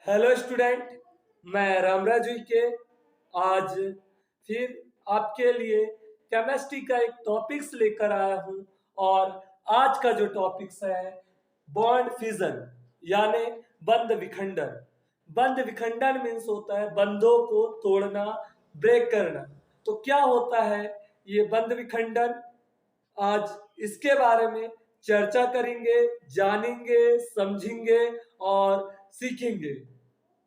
Hello student. मैं रामराज के आज फिर आपके लिए केमिस्ट्री का एक टॉपिक्स लेकर आया हूं। और आज का जो टॉपिक्स है बॉन्ड फिजन यानी बंध विखंडन। बंध विखंडन मीन्स होता है बंधों को तोड़ना, ब्रेक करना। तो क्या होता है ये बंध विखंडन? आज इसके बारे में चर्चा करेंगे, जानेंगे, समझेंगे और सीखेंगे।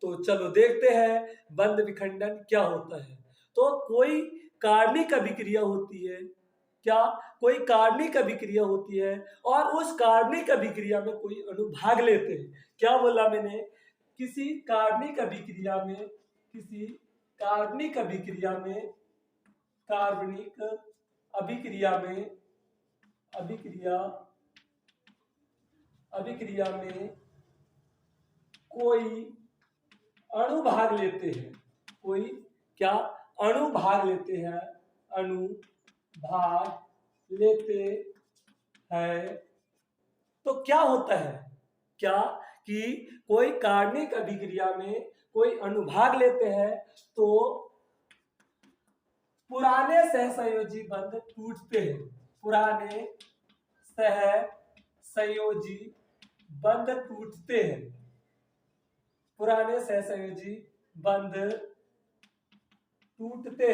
तो चलो देखते हैं बंध विखंडन क्या होता है। तो कोई कार्बनिक अभिक्रिया होती है, क्या कोई कार्बनिक अभिक्रिया होती है और उस कार्बनिक अभिक्रिया में कोई अणु भाग लेते हैं। क्या बोला मैंने? किसी कार्बनिक अभिक्रिया में, किसी कार्बनिक अभिक्रिया में, कार्बनिक अभिक्रिया में, अभिक्रिया अभिक्रिया में कोई अणु भाग लेते हैं। कोई क्या अणु भाग लेते हैं, अणु भाग लेते हैं। तो क्या होता है, क्या कि कोई कार्बनिक अभिक्रिया में कोई अणु भाग लेते हैं तो पुराने सहसंयोजी बंध टूटते हैं। पुराने सहसंयोजी बंध टूटते हैं। पुराने सहसंयोजी बंध टूटते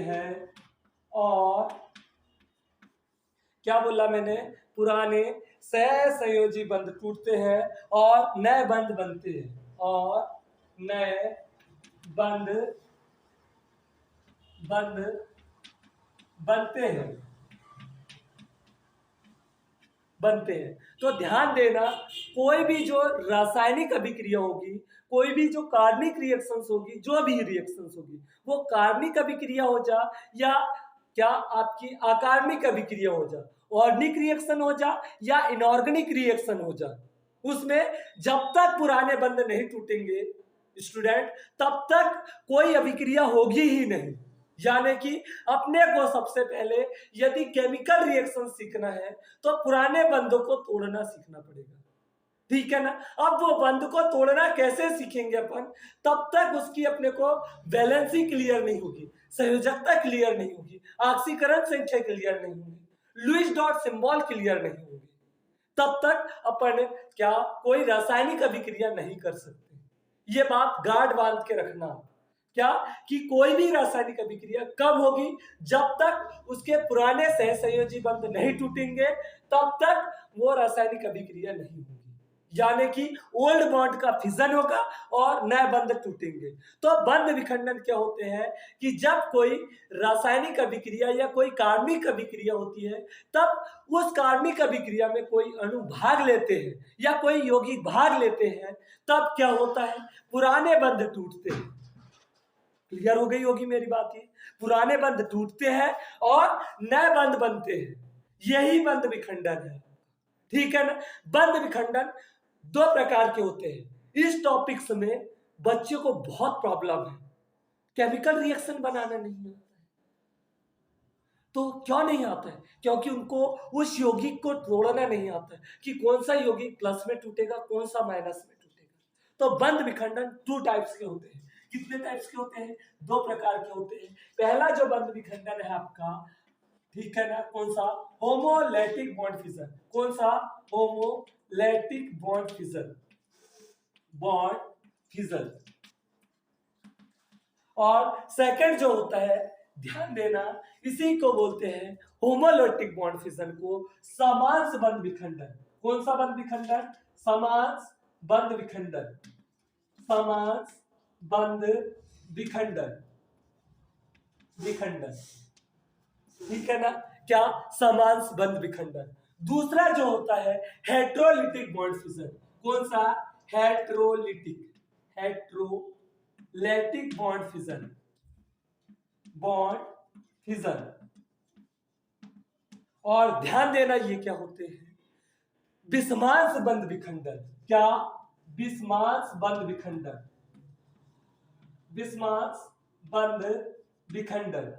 हैं और क्या बोला मैंने? पुराने सहसंयोजी बंध टूटते हैं और नए बंध बनते हैं, और नए बंध बनते हैं। तो ध्यान देना, कोई भी जो रासायनिक अभिक्रिया होगी, कोई भी जो कार्बनिक रिएक्शंस होगी, जो भी रिएक्शंस होगी, वो कार्बनिक अभिक्रिया हो जा या क्या आपकी अकार्बनिक अभिक्रिया हो जा, ऑर्गेनिक रिएक्शन हो जा या इनऑर्गेनिक रिएक्शन हो जा, उसमें जब तक पुराने बंध नहीं टूटेंगे स्टूडेंट, तब तक कोई अभिक्रिया होगी ही नहीं। यानी कि अपने को सबसे पहले यदि केमिकल रिएक्शन सीखना है तो पुराने बंधों को तोड़ना सीखना पड़ेगा, ठीक है ना। अब वो बंध को तोड़ना कैसे सीखेंगे अपन? तब तक उसकी अपने को वैलेंसी क्लियर नहीं होगी, संयोजकता क्लियर नहीं होगी, ऑक्सीकरण संख्या क्लियर नहीं होगी, लुईस डॉट सिंबल क्लियर नहीं होगी, तब तक अपन क्या कोई रासायनिक अभिक्रिया नहीं कर सकते। ये बात गार्ड बांध के रखना, क्या कि कोई भी रासायनिक अभिक्रिया कब होगी? जब तक उसके पुराने सहसंयोजी बंध नहीं टूटेंगे तब तक वो रासायनिक अभिक्रिया नहीं होगी। यानी कि ओल्ड बॉन्ड का फिजन होगा और नए बंध टूटेंगे। तो बंध विखंडन क्या होते हैं कि जब कोई रासायनिक अभिक्रिया या कोई कार्बनिक अभिक्रिया होती है, तब उस कार्बनिक अभिक्रिया में कोई अणु भाग लेते हैं या कोई यौगिक भाग लेते हैं, तब क्या होता है? पुराने बंध टूटते हैं। क्लियर हो गई होगी मेरी बात? ये पुराने बंध टूटते हैं और नए बंध बनते हैं, यही बंध विखंडन है, ठीक है ना। बंध विखंडन दो प्रकार के होते हैं। इस टॉपिक्स में बच्चों को बहुत प्रॉब्लम है, केमिकल रिएक्शन बनाना नहीं आता है। तो क्यों नहीं आता है? क्योंकि उनको उस यौगिक को तोड़ना नहीं आता है कि कौन सा यौगिक प्लस में टूटेगा, कौन सा माइनस में टूटेगा। तो बंध विखंडन टू टाइप्स के होते हैं। कितने टाइप्स के होते हैं? दो प्रकार के होते हैं। पहला जो बंध विखंडन है आपका, ठीक है ना, कौन सा? होमोलैटिक बॉन्ड फिजन। कौन सा? होमोलैटिक बॉन्ड फिजन, और सेकंड जो होता है, ध्यान देना, इसी को बोलते हैं होमोलैटिक बॉन्ड फिजन को समांस बंध विखंडन। कौन सा बंध विखंडन? समांस बंध विखंडन, समांस बंध विखंडन, ठीक है ना। क्या? समांस बंध विखंडन। दूसरा जो होता है हेट्रोलिटिक बॉन्ड फिजन। कौन सा? Heterolytic bond fission. और ध्यान देना, ये क्या होते हैं? विषमांस बंध विखंडन। क्या? विषमांस बंध विखंडन, विषमांस बंध विखंडन।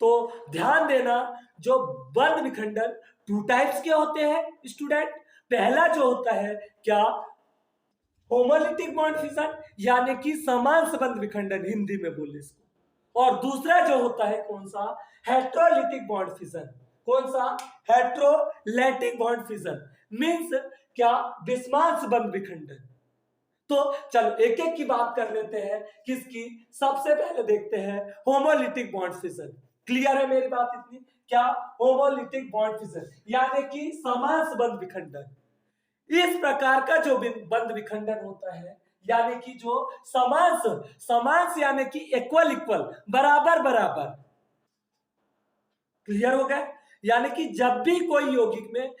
तो ध्यान देना, जो बंद विखंडन टू टाइप्स के होते हैं स्टूडेंट। पहला जो होता है क्या, होमोलिटिक बॉन्ड फिशन, यानी कि समान संबंध विखंडन हिंदी में बोले इसको। और दूसरा जो होता है कौन सा, हेट्रोलिटिक बॉन्ड फिशन। कौन सा, हेट्रोलैटिक बॉन्ड फिशन मींस क्या, विषमान संबंध विखंडन। तो चलो एक एक की बात कर लेते हैं, किसकी, सबसे पहले देखते हैं होमोलिटिक बॉन्ड फिशन। क्लियर है मेरी बात इतनी, क्या, होमोलिटिक बॉन्ड फिशन यानी कि समान संबंध विखंडन। इस प्रकार का जो बंध विखंडन होता है, यानी कि जो समांस यानी कि इक्वल इक्वल, बराबर बराबर। क्लियर हो गया, यानी कि जब भी कोई यौगिक में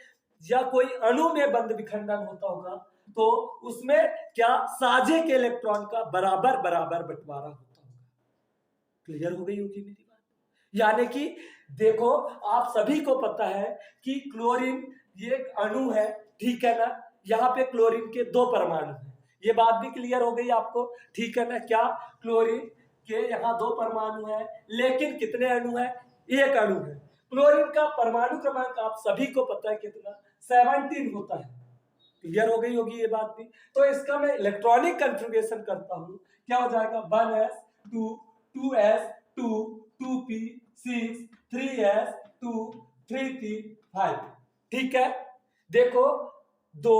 या कोई अणु में बंध विखंडन होता होगा तो उसमें क्या, साझे के इलेक्ट्रॉन का बराबर बराबर बंटवारा होता होगा। क्लियर हो गई होगी मेरी बात। यानी कि देखो, आप सभी को पता है कि क्लोरीन ये एक अणु है, ठीक है ना। यहाँ पे क्लोरीन के दो परमाणु हैं, ये बात भी क्लियर हो गई आपको, ठीक है ना। क्या, क्लोरीन के यहाँ दो परमाणु है, लेकिन कितने अणु है, एक अणु है। क्लोरीन का परमाणु क्रमांक आप सभी को पता है कितना, 17 होता है। क्लियर हो गई होगी ये बात भी। तो इसका मैं इलेक्ट्रॉनिक कन्फिग्रेशन करता हूं, क्या हो जाएगा, 1s2 2s2 2p 6 3s2 3p 5। ठीक है, देखो 2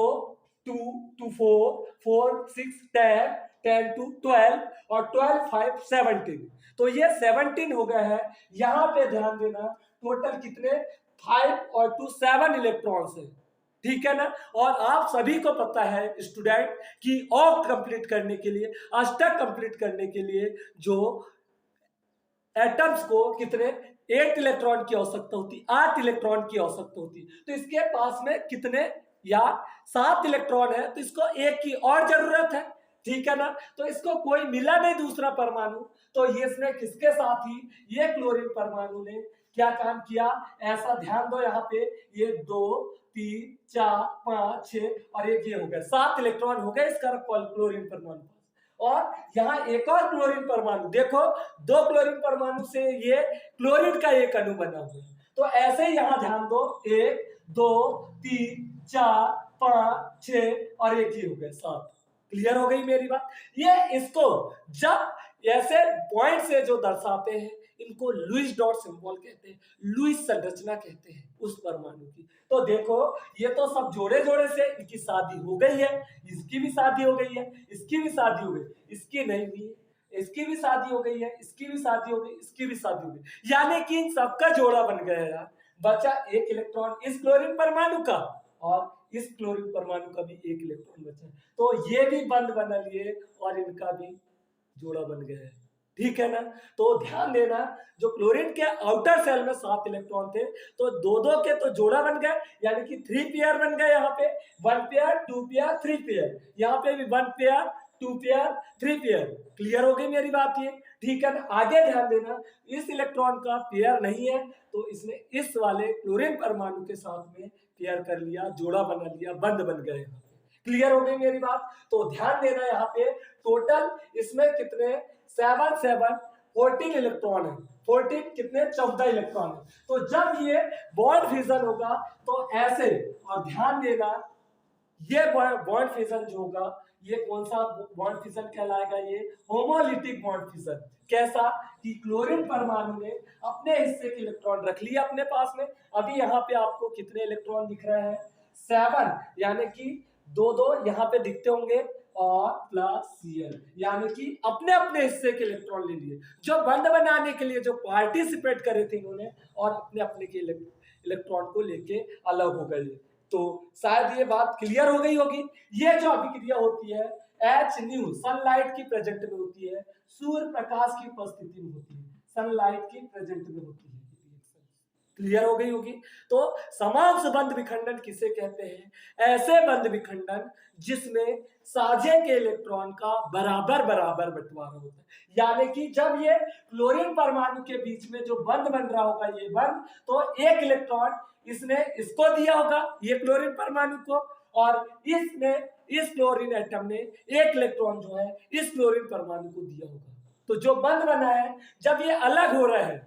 2 2 4 4 6 10 10 2 12 और 12 5 17। तो ये 17 हो गया है। यहां पे ध्यान देना, टोटल कितने, 5 और 2 7 इलेक्ट्रॉन्स है, ठीक है ना। और आप सभी को पता है स्टूडेंट कि ऑक्ट कंप्लीट करने के लिए, अष्टक कंप्लीट करने के लिए जो एटम्स को कितने, 8 इलेक्ट्रॉन की आवश्यकता होती, 8 इलेक्ट्रॉन की आवश्यकता होती। तो इसके पास में कितने, या 7 इलेक्ट्रॉन है, तो इसको एक की और जरूरत है, ठीक है ना। तो इसको कोई मिला नहीं दूसरा परमाणु, तो ये इसने किसके साथ ही, ये क्लोरीन परमाणु ने क्या काम किया, ऐसा ध्यान दो यहाँ पे, ये 2 3 4 5 6 और एक ये हो गया, 7 इलेक्ट्रॉन हो गए इसका क्लोरीन परमाणु। और यहाँ एक और क्लोरीन परमाणु, देखो 2 क्लोरीन परमाणु से ये क्लोरीन का एक अणु बना हुआ है। तो ऐसे ही यहाँ ध्यान दो, 1 2 3 4 5 6 और एक ही हो गया 7। क्लियर हो गई मेरी बात। ये इसको जब ऐसे पॉइंट से जो दर्शाते हैं, इनको लुईस डॉट सिंबल कहते हैं, लुईस संरचना कहते हैं उस परमाणु की। तो देखो ये तो सब जोड़े जोड़े से इनकी शादी हो गई है, इसकी भी शादी हो गई है, इसकी भी शादी हो गई, इसकी नहीं हुई है, इसकी भी शादी हो गई है, इसकी भी शादी हो गई, इसकी भी शादी हो गई, यानी कि इन सबका जोड़ा बन गया यार। बचा एक इलेक्ट्रॉन इस क्लोरीन परमाणु का, और इस क्लोरीन परमाणु का भी एक इलेक्ट्रॉन बचा। तो ये भी बंद बना लिए और इनका भी जोड़ा बन गया है, ठीक है ना। तो ध्यान देना, जो क्लोरीन के आउटर सेल में 7 इलेक्ट्रॉन थे, तो दो दो के तो जोड़ा बन गए, यानी कि 3 पेयर बन गए। यहाँ पे 1 पेयर 2 पेयर 3 पेयर, यहाँ पे भी 1 पेयर 2 पेयर 3 पेयर। क्लियर हो गई मेरी बात ये, ठीक है ना। आगे ध्यान देना, इस इलेक्ट्रॉन का पेयर नहीं है, तो इसने इस वाले क्लोरीन परमाणु के साथ में पेयर कर लिया, जोड़ा बना लिया, बंद बन गए। क्लियर हो गई मेरी बात। तो ध्यान देना, यहाँ पे टोटल इसमें कितने, 7 7 14 इलेक्ट्रॉन है, 14 कितने, 14 इलेक्ट्रॉन है। तो जब ये बॉन्ड फिजन होगा तो ऐसे, और ध्यान देना ये बॉन्ड फिजन जो होगा, ये कौन सा बॉन्ड फिजन कहलाएगा, ये होमोलिटिक बॉन्ड फिजन। कैसा कि क्लोरीन परमाणु ने अपने हिस्से के इलेक्ट्रॉन रख लिया अपने पास में। अभी यहाँ पे आपको कितने इलेक्ट्रॉन दिख रहे हैं, 7, यानी कि 2 2 यहाँ पे दिखते होंगे, और प्लस Cl, यानी कि अपने अपने हिस्से के इलेक्ट्रॉन ले लिए, जो बंद बनाने के लिए जो पार्टिसिपेट करे थे इन्होंने, और अपने अपने के इलेक्ट्रॉन को लेके अलग हो गए। तो शायद ये बात क्लियर हो गई होगी। ये जो अभिक्रिया होती है एच न्यू, सनलाइट की प्रेजेंट में होती है, सूर्य प्रकाश की उपस्थिति में होती है, सनलाइट की प्रेजेंट में होती है। क्लियर हो गई होगी। तो समान संबंध विखंडन किसे कहते हैं, ऐसे बंध विखंडन जिसमें साझे के इलेक्ट्रॉन का बराबर बराबर बंटवारा होता है। यानी कि जब ये क्लोरीन परमाणु के बीच में जो बंध बन रहा होगा, ये बंध, तो एक इलेक्ट्रॉन इसने इसको दिया होगा, ये क्लोरीन परमाणु को, और इसने, इस क्लोरीन एटम ने एक इलेक्ट्रॉन जो है इस क्लोरीन परमाणु को दिया होगा। तो जो बंध बना है, जब ये अलग हो रहा है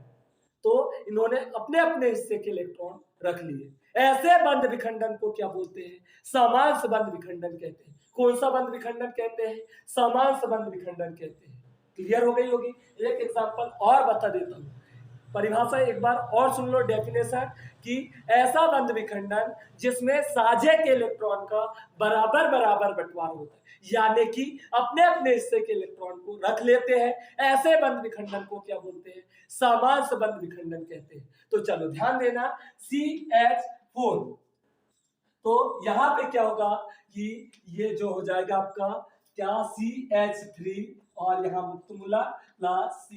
तो इन्होंने अपने अपने हिस्से के इलेक्ट्रॉन रख लिए। ऐसे बंद विखंडन को क्या बोलते हैं? समांश बंद विखंडन कहते हैं। कौन सा बंद विखंडन कहते हैं? समांश बंद विखंडन कहते हैं। क्लियर हो गई होगी। एक एग्जांपल और बता देता हूं, परिभाषा एक बार और सुन लो, डेफिनेशन कि ऐसा बंद विखंडन जिसमें साझे के इलेक्ट्रॉन का बराबर बराबर बंटवारा होता है, यानी कि अपने अपने हिस्से के इलेक्ट्रॉन को रख लेते हैं, ऐसे बंद विखंडन को क्या बोलते हैं? समांश बंद विखंडन कहते हैं। तो चलो ध्यान देना, CH4, तो यहां पे क्या होगा कि ये जो हो जाएगा आपका क्या, CH3 और यहां मुक्त मूलक प्लस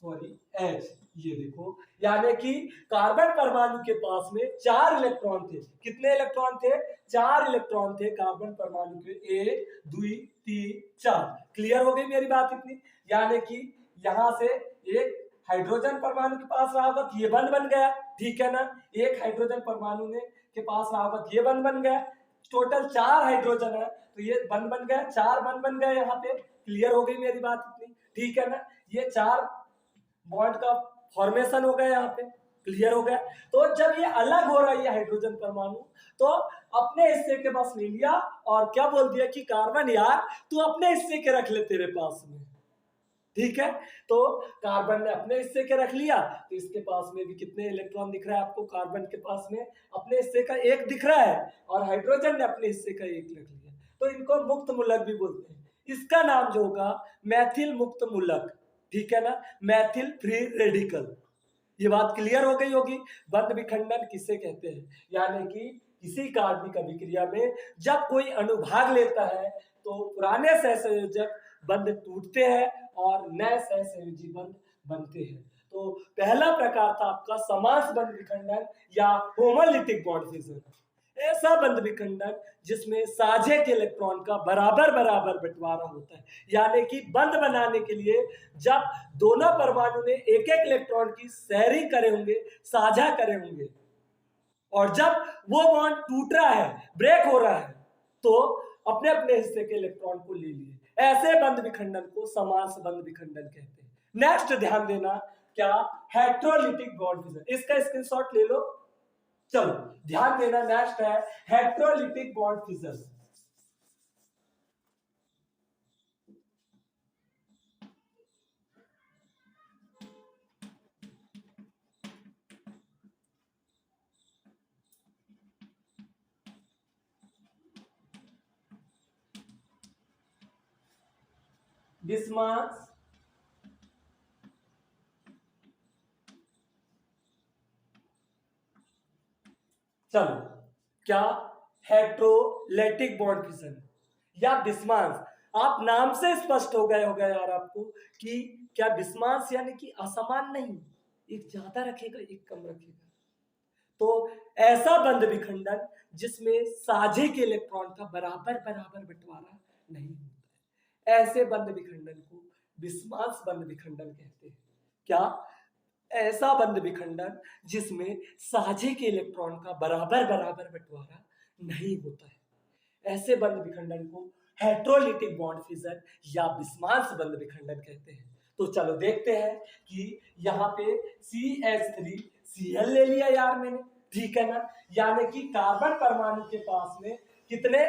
H, ये देखो, यानी कि कार्बन परमाणु के पास में 4 इलेक्ट्रॉन थे। कितने इलेक्ट्रॉन थे? 4 इलेक्ट्रॉन थे कार्बन परमाणु के, 1 2 3 4। क्लियर हो गई मेरी बात इतनी? यानी कि यहां से एक हाइड्रोजन परमाणु के पास रहा होगा, ये बंद बन गया, ठीक है ना। एक हाइड्रोजन परमाणु ने के पास रहा होगा, ये बंद बन गया। टोटल 4 हाइड्रोजन है, तो ये बंद बन गया, 4 बंद बन गए यहाँ पे। क्लियर हो गई मेरी बात इतनी? ठीक है ना। ये 4 बॉन्ड का फॉर्मेशन हो गया यहाँ पे। क्लियर हो गया। तो जब ये अलग हो रहा है ये हाइड्रोजन परमाणु, तो अपने हिस्से के पास ले लिया और क्या बोल दिया कि कार्बन यार तू अपने हिस्से के रख ले तेरे पास में, ठीक है। तो कार्बन ने अपने हिस्से के रख लिया, तो इसके पास में भी कितने इलेक्ट्रॉन दिख रहा है आपको? कार्बन के पास में अपने हिस्से का 1 दिख रहा है और हाइड्रोजन ने अपने हिस्से का 1 रख लिया, तो इनको मुक्त मूलक भी बोलते हैं। इसका नाम जो होगा मैथिल मुक्त मूलक, ठीक है ना, मैथिल फ्री रेडिकल। ये बात क्लियर हो गई होगी। बंद विखंडन किसे कहते हैं? यानी कि किसी कार्बनिक अभिक्रिया में जब कोई अणु भाग लेता है तो पुराने सहसंयोजक बंध टूटते हैं और नए सहसंयोजी बंध बनते हैं। तो पहला प्रकार था आपका समांश बंध विखंडन या होमोलिटिक बॉन्ड फिजन। ऐसा बंध विखंडन जिसमें साझे के इलेक्ट्रॉन का बराबर बराबर बंटवारा होता है, यानी कि बंध बनाने के लिए जब दोनों परमाणु ने एक एक इलेक्ट्रॉन की शेयरिंग करे होंगे, साझा करे होंगे, और जब वो बॉन्ड टूट रहा है, ब्रेक हो रहा है, तो अपने अपने हिस्से के इलेक्ट्रॉन को ले लिए। ऐसे बंध विखंडन को समांश बंध विखंडन कहते हैं। नेक्स्ट ध्यान देना, क्या? Heterolytic bond fission. इसका स्क्रीनशॉट ले लो। चलो ध्यान देना, नेक्स्ट है हेट्रोलिटिक बॉन्ड फिजन। बिस्मास चलो क्या हेट्रोलेटिक बॉन्ड फिजन या बिस्मास। आप नाम से स्पष्ट हो गए होगा यार आपको कि क्या बिस्मास यानी कि असमान नहीं, एक ज्यादा रखेगा एक कम रखेगा। तो ऐसा बंध विखंडन जिसमें साझे के इलेक्ट्रॉन का बराबर बराबर बंटवारा नहीं होता है, ऐसे बंध विखंडन को बिस्मास बंध विखंडन कहते हैं। क्या? ऐसा बंध विखंडन जिसमें साझे के इलेक्ट्रॉन का बराबर बराबर बंटवारा नहीं होता है, ऐसे बंध विखंडन को हेट्रोलिटिक बॉन्ड फिजन या बिस्मास बंध विखंडन कहते हैं। तो चलो देखते हैं कि यहाँ पे CH3Cl ले लिया यार मैंने, ठीक है ना। यानी कि कार्बन परमाणु के पास में कितने?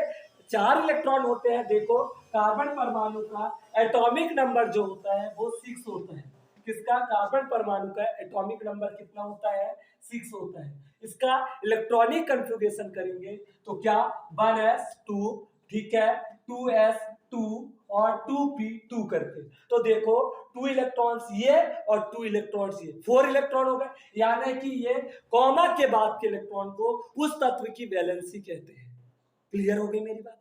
4 इलेक्ट्रॉन होते हैं। देखो कार्बन परमाणु का एटॉमिक नंबर जो होता है वो 6 होता है। किसका? कार्बन परमाणु का एटॉमिक नंबर कितना होता है? 6 होता है। इसका इलेक्ट्रॉनिक कन्फिगरेशन करेंगे तो क्या? 1s2, ठीक है, 2s2 और 2p2 करके। तो देखो 2 इलेक्ट्रॉन्स ये और 2 इलेक्ट्रॉन्स ये, 4 इलेक्ट्रॉन हो गए। यानी कि ये कॉमा के बाद के इलेक्ट्रॉन को उस तत्व की वैलेंसी कहते हैं। क्लियर हो गई मेरी बात?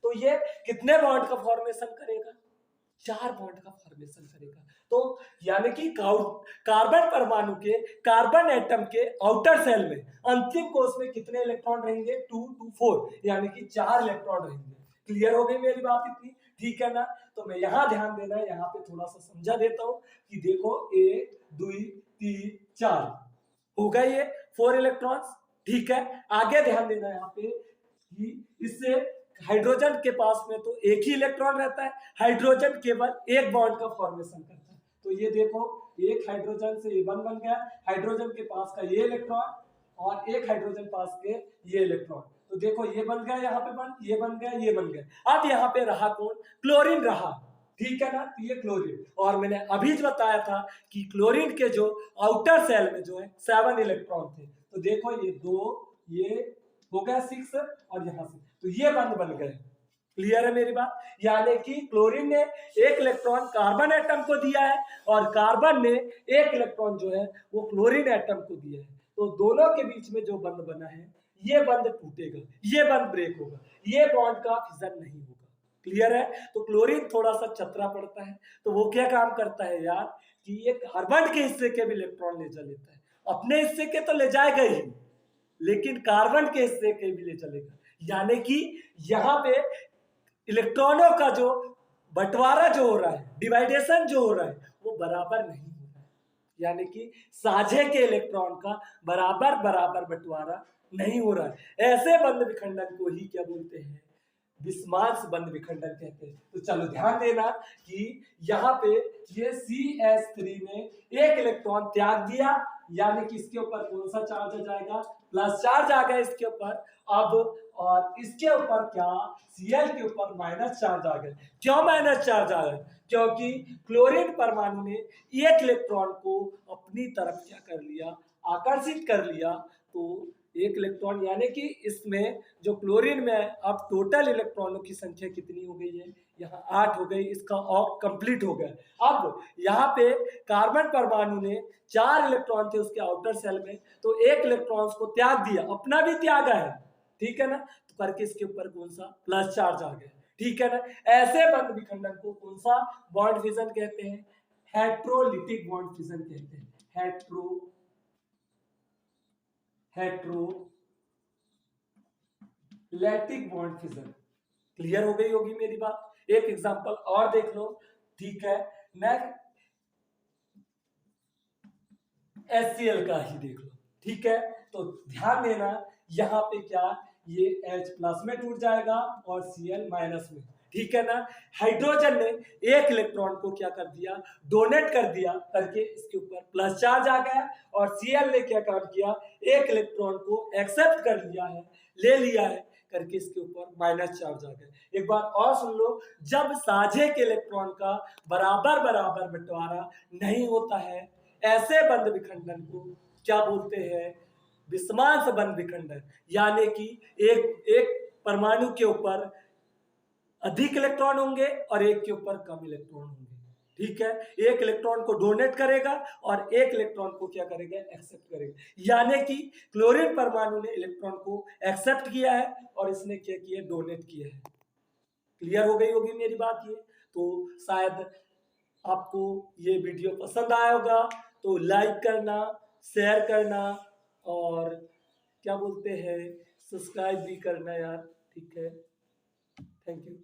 तो ये कितने बॉन्ड का फॉर्मेशन करेगा? 4 बॉन्ड का फॉर्मेशन करेगा। तो यानी कि कार्बन परमाणु के कार्बन एटम के आउटर सेल में अंतिम कोष में कितने इलेक्ट्रॉन रहेंगे? 2 2 4, यानी कि 4 इलेक्ट्रॉन रहेंगे। क्लियर हो गई मेरी बात इतनी? ठीक है ना। तो मैं यहाँ ध्यान देना, यहाँ पे थोड़ा सा समझा देता हूँ कि देखो 1 2 3 4 हो गए ये 4 इलेक्ट्रॉन्स, ठीक है। आगे ध्यान देना यहाँ पे कि इससे हाइड्रोजन के पास में तो 1 ही इलेक्ट्रॉन रहता है, हाइड्रोजन केवल 1 बॉन्ड का फॉर्मेशन करता है। तो ये देखो एक हाइड्रोजन से ये बंध बन गया, हाइड्रोजन के पास का ये इलेक्ट्रॉन और एक हाइड्रोजन पास के ये इलेक्ट्रॉन। तो देखो ये बन गया, यहाँ पे बन, ये बन गया, ये बन गया। अब यहाँ पे रहा कौन? क्लोरीन रहा, ठीक है ना। तो ये क्लोरीन, और मैंने अभी जो बताया था कि क्लोरीन के जो आउटर सेल में जो है 7 इलेक्ट्रॉन थे। तो देखो ये 2, ये हो गया 6 और यहाँ से, तो ये बंद बन गए। क्लियर है मेरी बात? यानी कि क्लोरीन ने एक इलेक्ट्रॉन कार्बन एटम को दिया है और कार्बन ने एक इलेक्ट्रॉन जो है वो क्लोरीन एटम को दिया है। तो दोनों के बीच में जो बंध बना है, ये बंध टूटेगा, ये बंध ब्रेक होगा, ये बॉन्ड का फिजन नहीं होगा। क्लियर है? तो क्लोरीन थोड़ा सा चतरा पड़ता है, तो वो क्या काम करता है यार कि ये कार्बन के हिस्से के भी इलेक्ट्रॉन ले जा लेता है। अपने हिस्से के तो ले जाएगा ही, लेकिन कार्बन के हिस्से के भी ले चलेगा। यानी कि यहाँ पे इलेक्ट्रॉनों का जो बंटवारा जो हो रहा है, डिवाइडेशन जो हो रहा है, वो बराबर नहीं हो रहा है। यानी कि साझे के इलेक्ट्रॉन का बराबर बराबर बंटवारा नहीं हो रहा है। ऐसे बंध विखंडन को ही क्या बोलते हैं? विस्मांस बंध विखंडन कहते हैं। तो चलो ध्यान देना कि यहाँ पे ये CH3 ने एक इलेक्ट्रॉन त्याग दिया, यानी कि इसके ऊपर कौन सा चार्ज आ जाएगा? प्लस चार्ज आ गया इसके ऊपर। अब और इसके ऊपर क्या? Cl के ऊपर माइनस चार्ज आ गया। क्यों माइनस चार्ज आ गया? क्योंकि क्लोरीन परमाणु ने एक इलेक्ट्रॉन को अपनी तरफ क्या कर लिया? आकर्षित कर लिया। तो एक इलेक्ट्रॉन, यानी कि इसमें जो क्लोरीन में अब टोटल इलेक्ट्रॉनों की संख्या कितनी हो गई है? यहाँ 8 हो गई, इसका ऑक कंप्लीट हो गया। अब यहाँ पे कार्बन परमाणु ने 4 इलेक्ट्रॉन थे उसके आउटर सेल में, तो एक इलेक्ट्रॉन्स को त्याग दिया, अपना भी त्यागा है, ठीक है ना। तो करके इसके ऊपर कौन सा? प्लस चार्ज आ गया, ठीक है ना। ऐसे बंध विखंडन को कौन सा बॉन्ड फिजन कहते हैं? हेट्रोलिटिक बॉन्ड फिजन कहते हैं। हेट्रोलैटिक बॉन्ड फिजन। क्लियर हो गई होगी मेरी बात? एक एग्जांपल और देख लो, ठीक है। नेक्स्ट HCl का ही देख लो, ठीक है। तो ध्यान देना यहाँ पे क्या, ये H प्लस में टूट जाएगा और Cl माइनस में, ठीक है ना। हाइड्रोजन ने एक इलेक्ट्रॉन को क्या कर दिया? डोनेट कर दिया, करके इसके ऊपर प्लस चार्ज आ गया। और Cl ने क्या काम किया? एक इलेक्ट्रॉन को एक्सेप्ट कर लिया है, ले लिया है, करके इसके ऊपर माइनस चार्ज आ गया। एक बार और सुन लो, जब साझे के इलेक्ट्रॉन का बराबर बराबर बंटवारा नहीं होता है, ऐसे बंध विखंडन को क्या बोलते हैं? विस्मांस बंध विखंडन। यानी कि एक परमाणु के ऊपर अधिक इलेक्ट्रॉन होंगे और एक के ऊपर कम इलेक्ट्रॉन होंगे, ठीक है। एक इलेक्ट्रॉन को डोनेट करेगा और एक इलेक्ट्रॉन को क्या करेगा? एक्सेप्ट करेगा। यानी कि क्लोरीन परमाणु ने इलेक्ट्रॉन को एक्सेप्ट किया है और इसने क्या किया? डोनेट किया है। क्लियर हो गई होगी मेरी बात ये? तो शायद आपको ये वीडियो पसंद आया होगा, तो लाइक करना, शेयर करना और क्या बोलते हैं, सब्सक्राइब भी करना यार, ठीक है। Thank you.